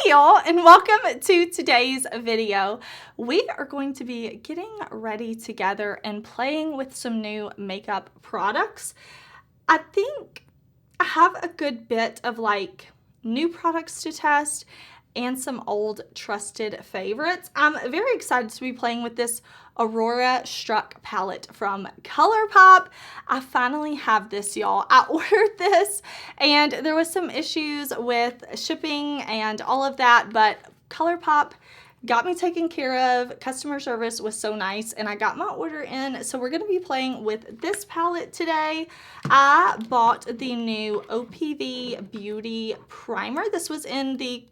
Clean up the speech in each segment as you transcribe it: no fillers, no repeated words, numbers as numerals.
Hey y'all, and welcome to today's video. We are going to be getting ready together and playing with some new makeup products. I think I have a good bit of like new products to test and some old trusted favorites. I'm very excited to be playing with this Aurora Struck palette from Colourpop. I finally have this, y'all. I ordered this and there was some issues with shipping and all of that, but Colourpop got me taken care of. Customer service was so nice and I got my order in. So we're going to be playing with this palette today. I bought the new OPV Beauty Primer. This was in the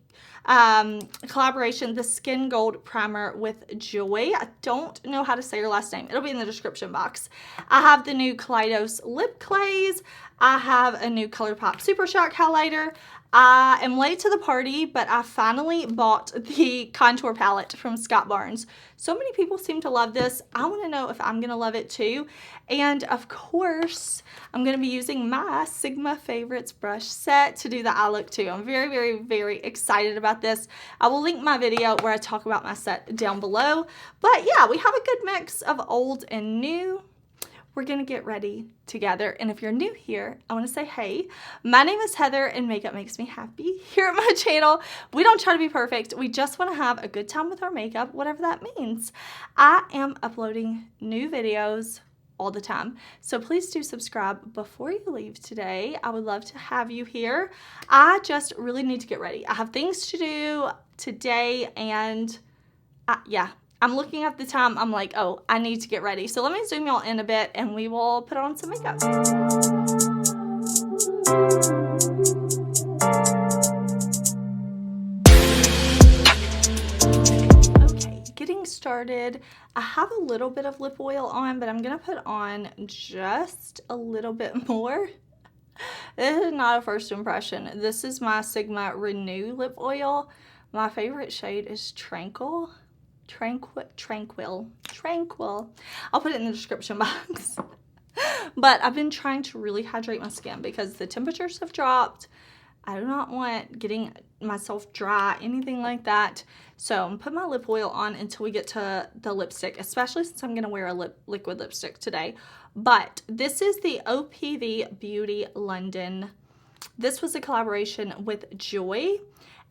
collaboration, the Skin Gold Primer with Joy. I don't know how to say her last name. It'll be in the description box. I have the new Kaleidos lip glaze. I have a new ColourPop Super Shock highlighter. I am late to the party, but I finally bought the contour palette from Scott Barnes. So many people seem to love this. I want to know if I'm going to love it too. And of course, I'm going to be using my Sigma Favorites brush set to do the eye look too. I'm very, very, very excited about this. I will link my video where I talk about my set down below. But yeah, we have a good mix of old and new. We're going to get ready together. And if you're new here, I want to say, hey, my name is Heather and makeup makes me happy. Here at my channel, we don't try to be perfect. We just want to have a good time with our makeup, whatever that means. I am uploading new videos all the time. So please do subscribe before you leave today. I would love to have you here. I just really need to get ready. I have things to do today and yeah. I'm looking at the time, I'm like, oh, I need to get ready. So let me zoom y'all in a bit and we will put on some makeup. Okay, getting started. I have a little bit of lip oil on, but I'm gonna put on just a little bit more. This is not a first impression. This is my Sigma Renew lip oil. My favorite shade is Tranquil. Tranquil. I'll put it in the description box. But I've been trying to really hydrate my skin because the temperatures have dropped. I do not want getting myself dry, anything like that. So I'm putting my lip oil on until we get to the lipstick, especially since I'm going to wear a liquid lipstick today. But this is the OPV Beauty London. This was a collaboration with Joy.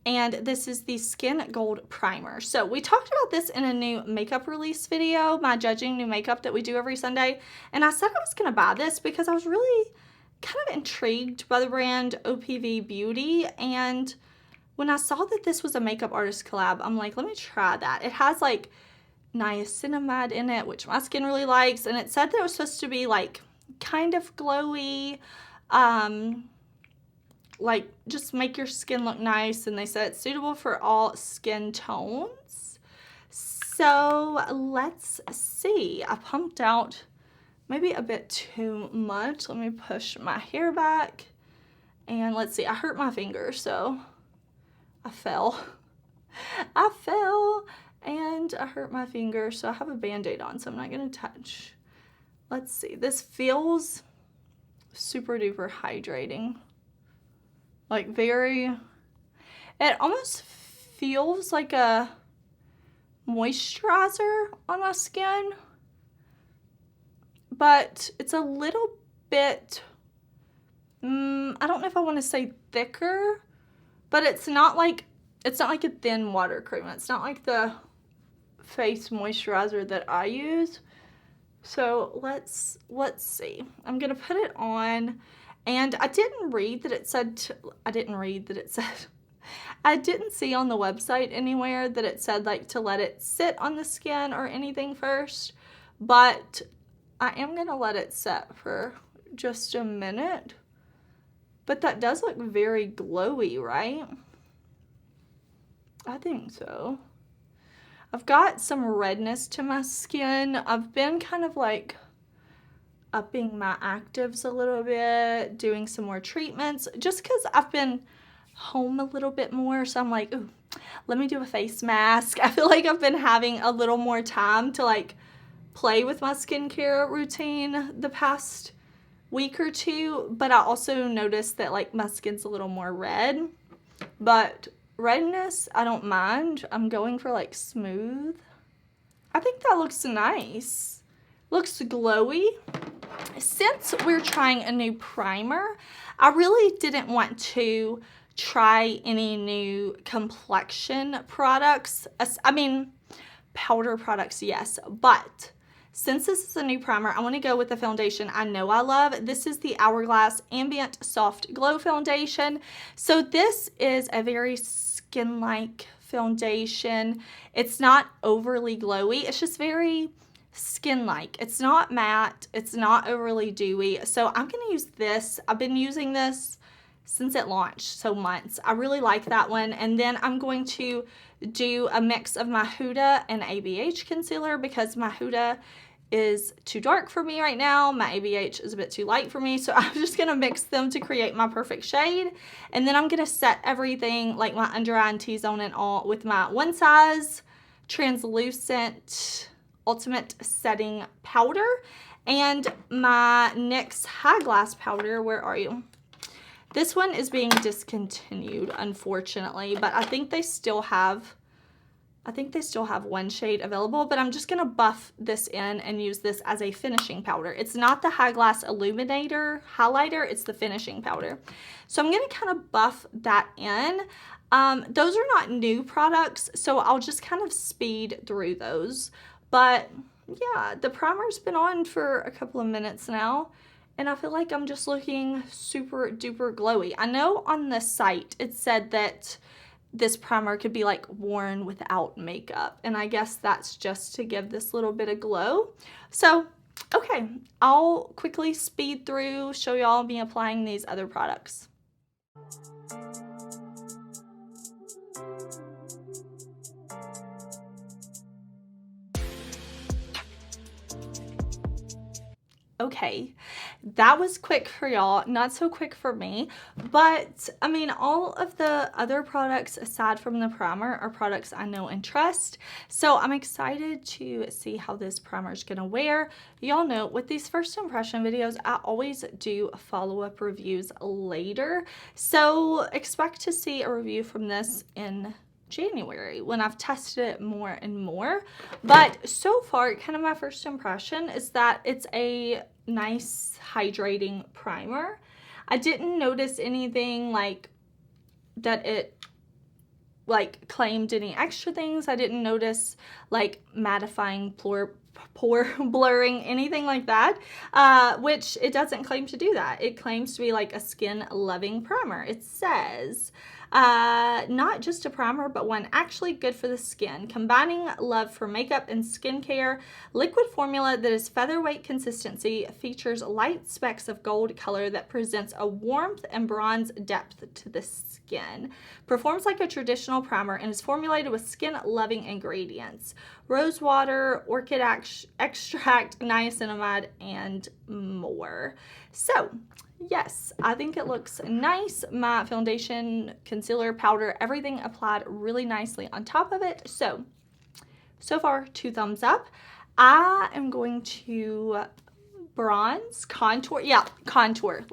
And this is the Skin Gold Primer. So we talked about this in a new makeup release video, my judging new makeup that we do every Sunday. And I said I was going to buy this because I was really kind of intrigued by the brand OPV Beauty. And when I saw that this was a makeup artist collab, I'm like, let me try that. It has like niacinamide in it, which my skin really likes. And it said that it was supposed to be like kind of glowy, like just make your skin look nice, and they said it's suitable for all skin tones. So let's see. I pumped out maybe a bit too much. Let me push my hair back and let's see. I hurt my finger, so I fell and I hurt my finger, so I have a band-aid on, so I'm not gonna touch. Let's see. This feels super duper hydrating. Like it almost feels like a moisturizer on my skin, but it's a little bit, I don't know if I want to say thicker, but it's not like a thin water cream. It's not like the face moisturizer that I use. So let's see. I'm gonna put it on. And I didn't read that it said, I didn't see on the website anywhere that it said like to let it sit on the skin or anything first, but I am going to let it set for just a minute. But that does look very glowy, right? I think so. I've got some redness to my skin. I've been kind of like upping my actives a little bit, doing some more treatments, just because I've been home a little bit more. So I'm like, ooh, let me do a face mask. I feel like I've been having a little more time to like play with my skincare routine the past week or two, but I also noticed that like my skin's a little more red. But redness, I don't mind. I'm going for like smooth. I think that looks nice. Looks glowy. Since we're trying a new primer, I really didn't want to try any new complexion products. I mean, powder products, yes, but since this is a new primer, I want to go with the foundation I know I love. This is the Hourglass Ambient Soft Glow Foundation. So this is a very skin-like foundation. It's not overly glowy. It's just very skin-like. It's not matte. It's not overly dewy. So I'm going to use this. I've been using this since it launched, so months. I really like that one. And then I'm going to do a mix of my Huda and ABH concealer because my Huda is too dark for me right now. My ABH is a bit too light for me. So I'm just going to mix them to create my perfect shade. And then I'm going to set everything, like my under eye and T-zone and all, with my One Size Translucent Ultimate Setting Powder and my NYX High Glass Powder. Where are you? This one is being discontinued, unfortunately, but I think they still have one shade available, but I'm just gonna buff this in and use this as a finishing powder. It's not the High Glass Illuminator highlighter, it's the finishing powder. So I'm gonna kind of buff that in. Those are not new products, so I'll just kind of speed through those. But yeah, the primer's been on for a couple of minutes now, and I feel like I'm just looking super duper glowy. I know on the site it said that this primer could be like worn without makeup, and I guess that's just to give this little bit of glow. So, okay, I'll quickly speed through, show y'all me applying these other products. Okay, that was quick for y'all, not so quick for me, but I mean, all of the other products aside from the primer are products I know and trust, so I'm excited to see how this primer is gonna wear. Y'all know with these first impression videos, I always do follow-up reviews later, so expect to see a review from this in January when I've tested it more and more. But so far, kind of my first impression is that it's a nice hydrating primer. I didn't notice anything like that it like claimed any extra things. I didn't notice like mattifying pore blurring, anything like that, which it doesn't claim to do that. It claims to be like a skin loving primer. It says not just a primer, but one actually good for the skin, combining love for makeup and skincare. Liquid formula that is featherweight consistency, features light specks of gold color that presents a warmth and bronze depth to the skin. Performs like a traditional primer and is formulated with skin loving ingredients: rose water, orchid extract, niacinamide, and more. So yes, I think it looks nice. My foundation, concealer, powder, everything applied really nicely on top of it. So far, 2 thumbs up. I am going to contour.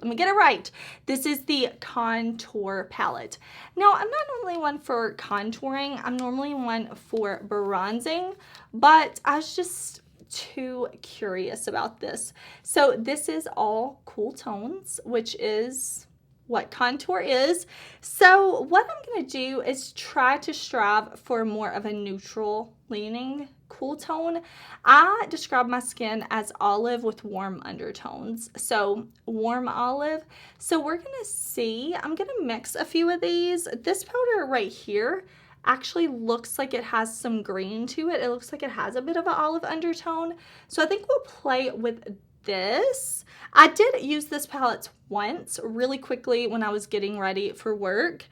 Let me get it right. This is the contour palette. Now, I'm not normally one for contouring. I'm normally one for bronzing, but I was just too curious about this. So this is all cool tones, which is what contour is. So what I'm going to do is try to strive for more of a neutral leaning cool tone. I describe my skin as olive with warm undertones. So warm olive. So we're going to see, I'm going to mix a few of these. This powder right here actually looks like it has some green to it. It looks like it has a bit of an olive undertone. So I think we'll play with this. I did use this palette once really quickly when I was getting ready for work,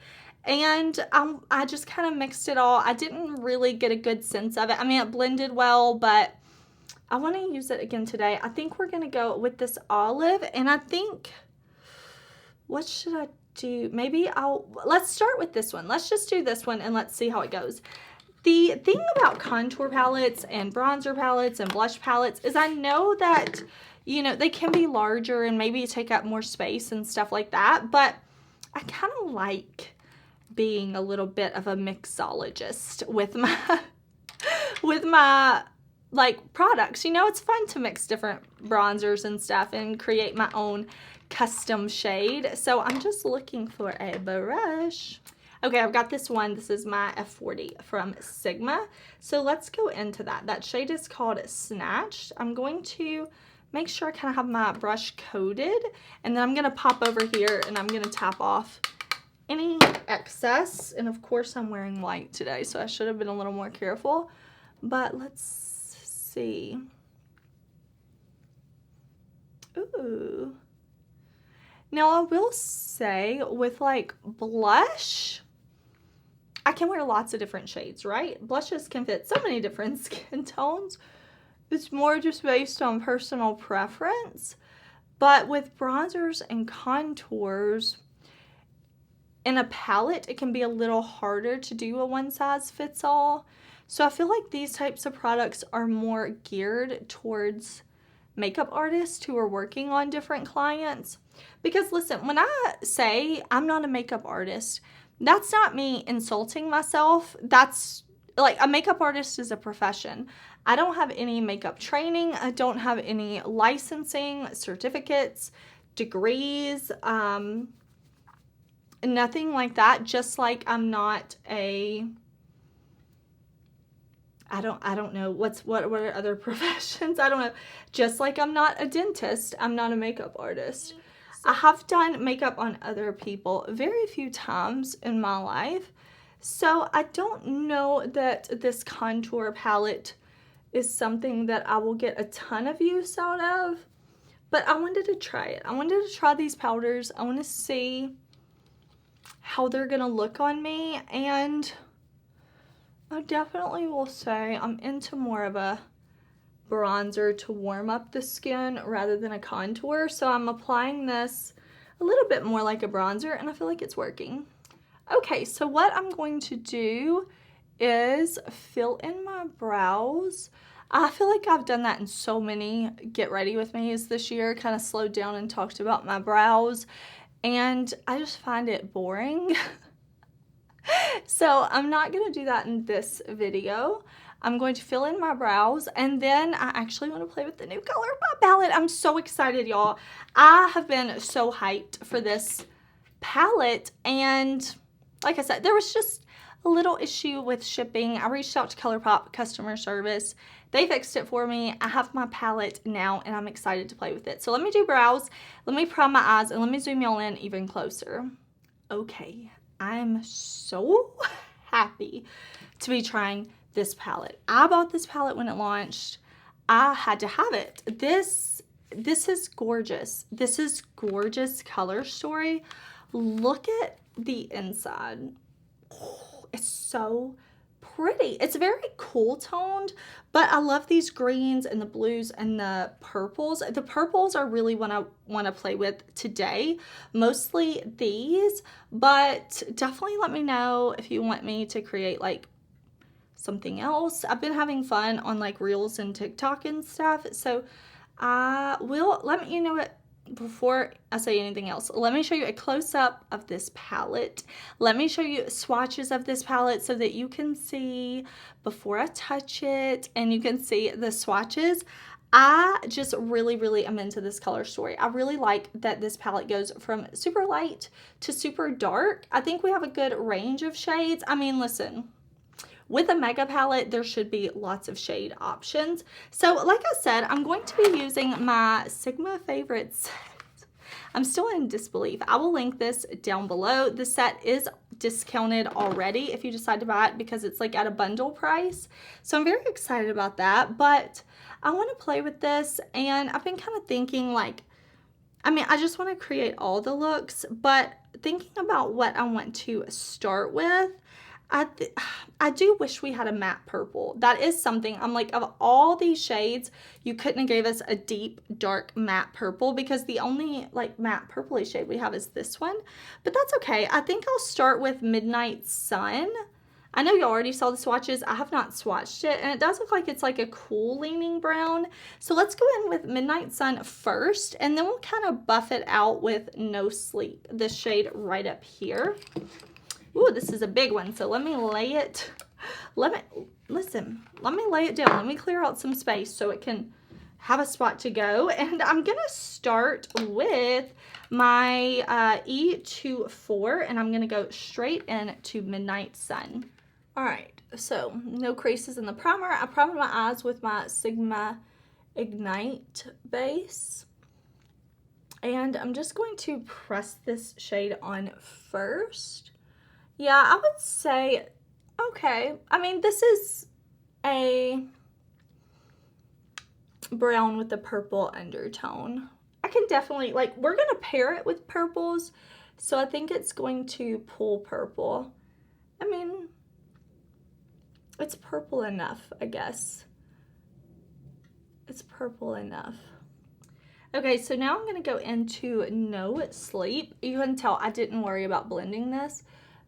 and I just kind of mixed it all. I didn't really get a good sense of it. I mean, it blended well, but I want to use it again today. I think we're going to go with this olive, and I think, what should I do? Maybe let's start with this one. Let's just do this one and let's see how it goes. The thing about contour palettes and bronzer palettes and blush palettes is I know that, you know, they can be larger and maybe take up more space and stuff like that, but I kind of like being a little bit of a mixologist with my with my like products. You know, it's fun to mix different bronzers and stuff and create my own custom shade. So I'm just looking for a brush. Okay, I've got this one. This is my F40 from Sigma. So let's go into that. That shade is called Snatched. I'm going to make sure I kind of have my brush coated, and then I'm going to pop over here and I'm going to tap off any excess. And of course I'm wearing white today, so I should have been a little more careful. But let's see. Ooh. Now I will say with like blush, I can wear lots of different shades, right? Blushes can fit so many different skin tones. It's more just based on personal preference. But with bronzers and contours, in a palette, it can be a little harder to do a one size fits all. So I feel like these types of products are more geared towards makeup artists who are working on different clients. Because listen, when I say I'm not a makeup artist, that's not me insulting myself. That's like, a makeup artist is a profession. I don't have any makeup training. I don't have any licensing, certificates, degrees, nothing like that. Just like I'm not a, I don't know what are other professions? I don't know. Just like I'm not a dentist, I'm not a makeup artist. I have done makeup on other people very few times in my life. So I don't know that this contour palette is something that I will get a ton of use out of, but I wanted to try it. I wanted to try these powders. I want to see how they're gonna look on me, and I definitely will say I'm into more of a bronzer to warm up the skin rather than a contour. So I'm applying this a little bit more like a bronzer, and I feel like it's working. Okay, so what I'm going to do is fill in my brows. I feel like I've done that in so many Get Ready With Me's this year, kind of slowed down and talked about my brows, and I just find it boring. So I'm not going to do that in this video. I'm going to fill in my brows, and then I actually want to play with the new CoulorPop palette. I'm so excited, y'all. I have been so hyped for this palette, and like I said, there was just a little issue with shipping. I reached out to CoulorPop customer service. They fixed it for me. I have my palette now, and I'm excited to play with it. So let me do brows, let me prime my eyes, and let me zoom y'all in even closer. Okay, I'm so happy to be trying this palette. I bought this palette when it launched. I had to have it. This is gorgeous. This is gorgeous color story. Look at the inside. Oh, it's so pretty. It's very cool toned, but I love these greens and the blues and the purples. The purples are really what I want to play with today. Mostly these, but definitely let me know if you want me to create like something else. I've been having fun on like Reels and TikTok and stuff, so I will let me, you know what, before I say anything else, let me show you a close-up of this palette. Let me show you swatches of this palette so that you can see before I touch it, and you can see the swatches. I just really am into this color story. I really like that this palette goes from super light to super dark. I think we have a good range of shades. I mean, listen, with a mega palette, there should be lots of shade options. So like I said, I'm going to be using my Sigma favorites. I'm still in disbelief. I will link this down below. The set is discounted already if you decide to buy it, because it's like at a bundle price. So I'm very excited about that, but I want to play with this, and I've been kind of thinking like, I mean, I just want to create all the looks, but thinking about what I want to start with, I do wish we had a matte purple. That is something I'm like, of all these shades, you couldn't have gave us a deep, dark matte purple, because the only like matte purpley shade we have is this one. But that's okay. I think I'll start with Midnight Sun. I know you already saw the swatches. I have not swatched it, and it does look like it's like a cool leaning brown. So let's go in with Midnight Sun first, and then we'll kind of buff it out with No Sleep, this shade right up here. Ooh, this is a big one, so let me lay it. Let me lay it down. Let me clear out some space so it can have a spot to go. And I'm gonna start with my E24, and I'm gonna go straight into Midnight Sun. All right, so no creases in the primer. I primed my eyes with my Sigma Ignite base. And I'm just going to press this shade on first. Yeah, I would say, okay. I mean, this is a brown with a purple undertone. I can definitely, like, we're going to pair it with purples, so I think it's going to pull purple. I mean, it's purple enough, I guess. It's purple enough. Okay, so now I'm going to go into No Sleep. You can tell I didn't worry about blending this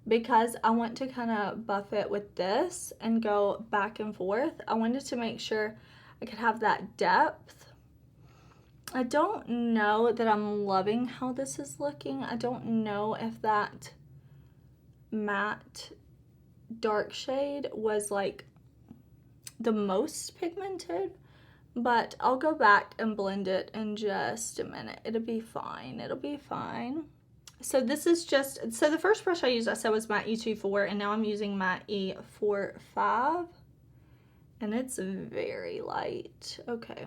because I want to kind of buff it with this and go back and forth. I wanted to make sure I could have that depth. I don't know that I'm loving how this is looking. I don't know if that matte dark shade was like the most pigmented. But I'll go back and blend it in just a minute. It'll be fine. It'll be fine. So this is just, so the first brush I used, I said, was my E24, and now I'm using my E45. And it's very light. Okay.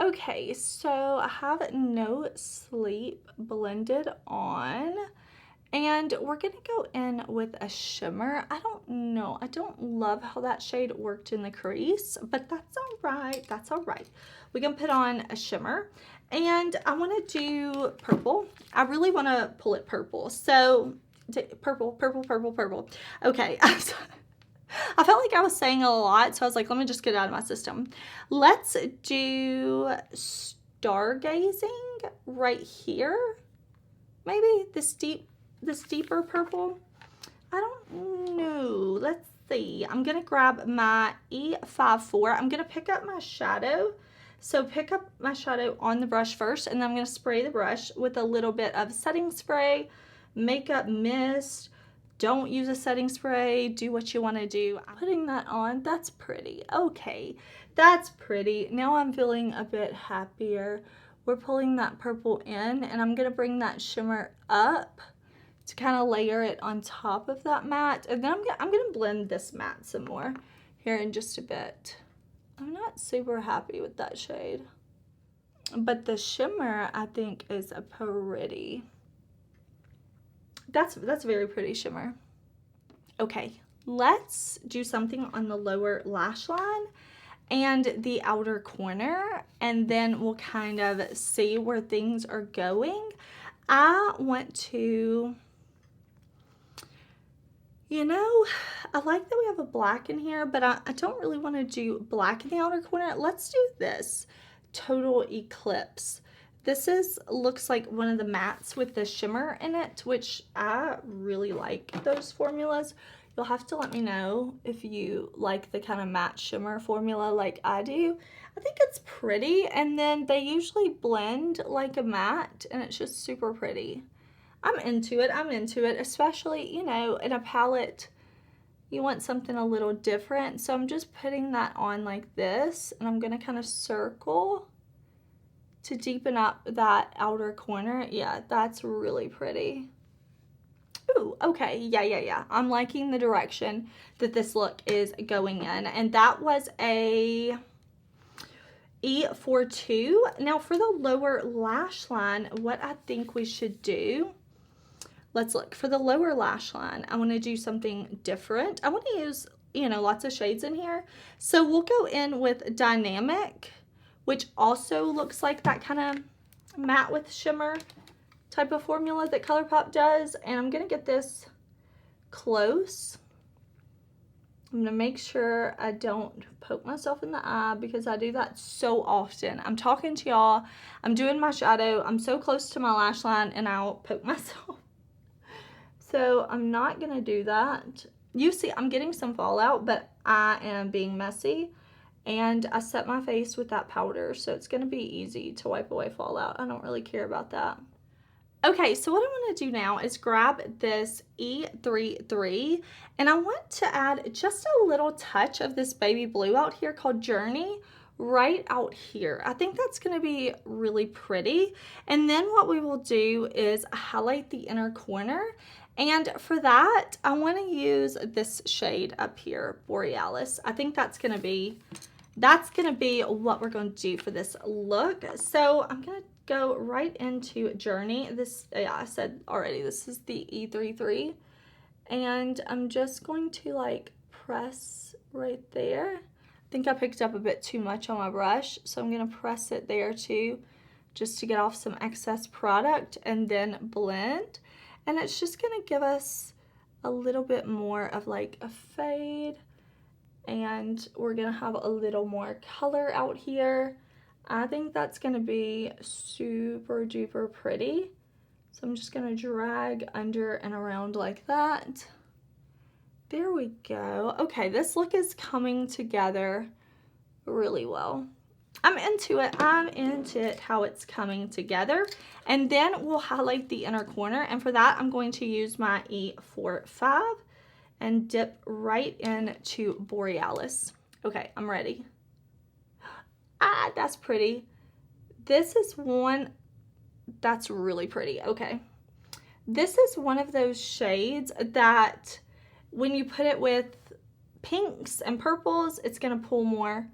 Okay, so I have No Sleep blended on. And we're going to go in with a shimmer. I don't know. I don't love how that shade worked in the crease, but that's all right. That's all right. We can put on a shimmer. And I want to do purple. I really want to pull it purple. So, purple, purple, purple, purple. Okay. I felt like I was saying a lot, so I was like, let me just get it out of my system. Let's do Stargazing right here. Maybe this deeper purple. I don't know. Let's see. I'm going to grab my E54. I'm going to pick up my shadow. So pick up my shadow on the brush first, and then I'm going to spray the brush with a little bit of setting spray, makeup mist. Don't use a setting spray. Do what you want to do. I'm putting that on. That's pretty. Okay. That's pretty. Now I'm feeling a bit happier. We're pulling that purple in, and I'm going to bring that shimmer up to kind of layer it on top of that matte. And then I'm gonna blend this matte some more here in just a bit. I'm not super happy with that shade, but the shimmer I think is a pretty. That's a very pretty shimmer. Okay, let's do something on the lower lash line and the outer corner, and then we'll kind of see where things are going. I want to, you know, I like that we have a black in here, but I don't really want to do black in the outer corner. Let's do this Total Eclipse. This looks like one of the mattes with the shimmer in it, which I really like those formulas. You'll have to let me know if you like the kind of matte shimmer formula like I do. I think it's pretty, and then they usually blend like a matte, and it's just super pretty. I'm into it, especially, you know, in a palette, you want something a little different. So I'm just putting that on like this, and I'm going to kind of circle to deepen up that outer corner. Yeah, that's really pretty. Ooh, okay, yeah. I'm liking the direction that this look is going in, and that was a E42. Now for the lower lash line, what I think we should do, let's look. For the lower lash line, I want to do something different. I want to use, you know, lots of shades in here. So we'll go in with Dynamic, which also looks like that kind of matte with shimmer type of formula that ColourPop does. And I'm going to get this close. I'm going to make sure I don't poke myself in the eye because I do that so often. I'm talking to y'all, I'm doing my shadow, I'm so close to my lash line, and I'll poke myself. So I'm not going to do that. You see, I'm getting some fallout, but I am being messy. And I set my face with that powder, so it's going to be easy to wipe away fallout. I don't really care about that. Okay, so what I want to do now is grab this E33 and I want to add just a little touch of this baby blue out here called Journey right out here. I think that's going to be really pretty. And then what we will do is highlight the inner corner. And for that, I want to use this shade up here, Borealis. I think that's going to be what we're going to do for this look. So I'm going to go right into Journey. This, yeah, I said already, this is the E33. And I'm just going to like press right there. I think I picked up a bit too much on my brush, so I'm going to press it there too, just to get off some excess product and then blend. And it's just going to give us a little bit more of like a fade. And we're going to have a little more color out here. I think that's going to be super duper pretty. So I'm just going to drag under and around like that. There we go. Okay, this look is coming together really well. I'm into it. I'm into it, how it's coming together. And then we'll highlight the inner corner. And for that, I'm going to use my E45 and dip right into Borealis. Okay, I'm ready. Ah, that's pretty. This is one that's really pretty. Okay. This is one of those shades that when you put it with pinks and purples, it's going to pull more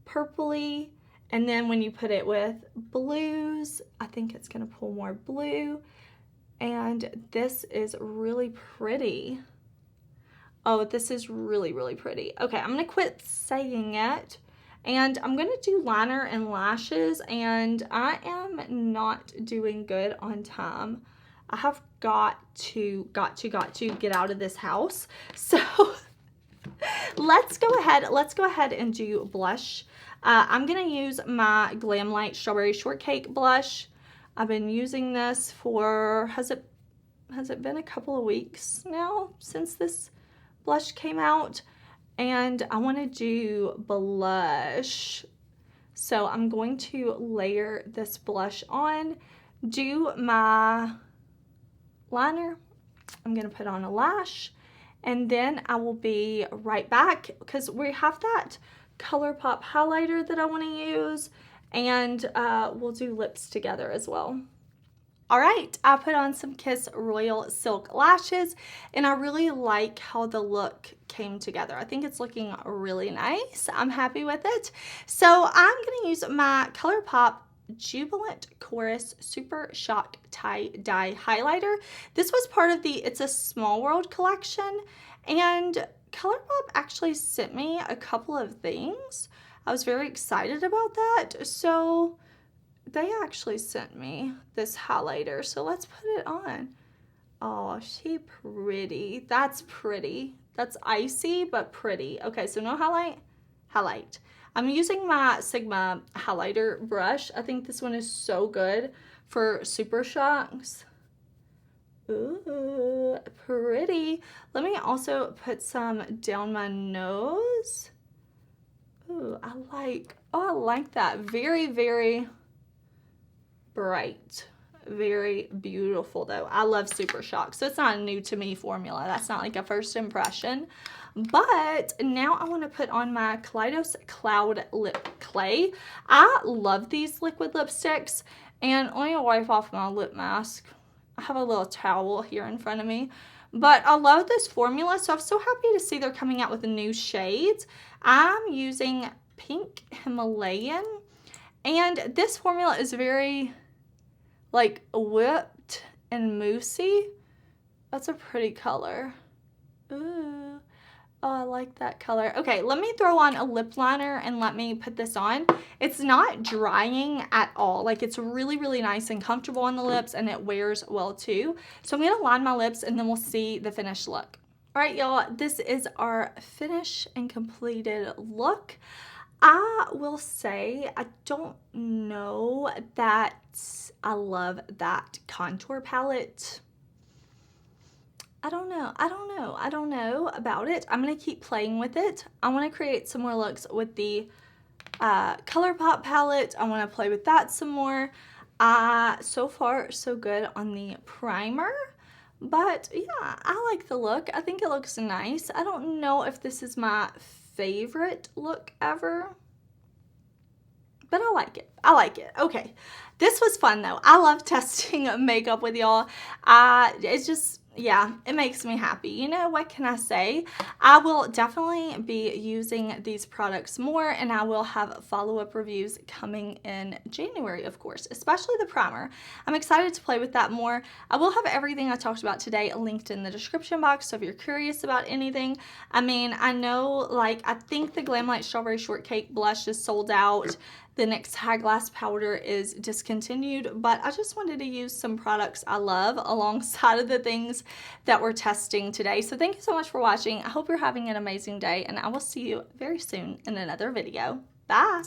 purpley. And then when you put it with blues, I think it's going to pull more blue. And this is really pretty. Oh, this is really, really pretty. Okay, I'm going to quit saying it. And I'm going to do liner and lashes. And I am not doing good on time. I have got to get out of this house. So let's go ahead and do blush. I'm going to use my Glam Light Strawberry Shortcake blush. I've been using this for, has it been a couple of weeks now since this blush came out? And I want to do blush. So I'm going to layer this blush on, do my liner. I'm going to put on a lash, and then I will be right back because we have that CoulorPop highlighter that I want to use, and we'll do lips together as well. All right, I put on some Kiss Royal Silk lashes, and I really like how the look came together. I think it's looking really nice. I'm happy with it. So I'm going to use my CoulorPop Jubilant Chorus Super Shock Tie Dye Highlighter. This was part of the It's a Small World collection, and CoulorPop actually sent me a couple of things. I was very excited about that. So they actually sent me this highlighter, so let's put it on. Oh, she pretty. That's pretty. That's icy, but pretty. Okay, so no highlight. I'm using my Sigma highlighter brush. I think this one is so good for Super Shocks. Ooh, pretty. Let me also put some down my nose. Ooh, I like that. Very, very bright, very beautiful though. I love Super Shock, so it's not a new to me formula. That's not like a first impression. But now I want to put on my Kaleidos Cloud Lip Clay. I love these liquid lipsticks, and let me wipe off my lip mask. I have a little towel here in front of me, but I love this formula, so I'm so happy to see they're coming out with new shades. I'm using Pink Himalayan, and this formula is very like whipped and moussey. That's a pretty color. Ooh. Oh, I like that color. Okay, let me throw on a lip liner and let me put this on. It's not drying at all. Like, it's really, really nice and comfortable on the lips, and it wears well too. So I'm gonna line my lips and then we'll see the finished look. All right, y'all, this is our finished and completed look. I will say, I don't know that I love that contour palette. I don't know about it. I'm going to keep playing with it. I want to create some more looks with the ColourPop palette. I want to play with that some more. So far, so good on the primer. But yeah, I like the look. I think it looks nice. I don't know if this is my favorite look ever, but I like it. I like it. Okay. This was fun though. I love testing makeup with y'all. It's just, yeah, it makes me happy. You know, what can I say? I will definitely be using these products more, and I will have follow-up reviews coming in January, of course, especially the primer. I'm excited to play with that more. I will have everything I talked about today linked in the description box, so if you're curious about anything, I mean, I know, like, I think the Glamlight Strawberry Shortcake blush is sold out. The NYX High Glass powder is discontinued, but I just wanted to use some products I love alongside of the things that we're testing today. So thank you so much for watching. I hope you're having an amazing day, and I will see you very soon in another video. Bye!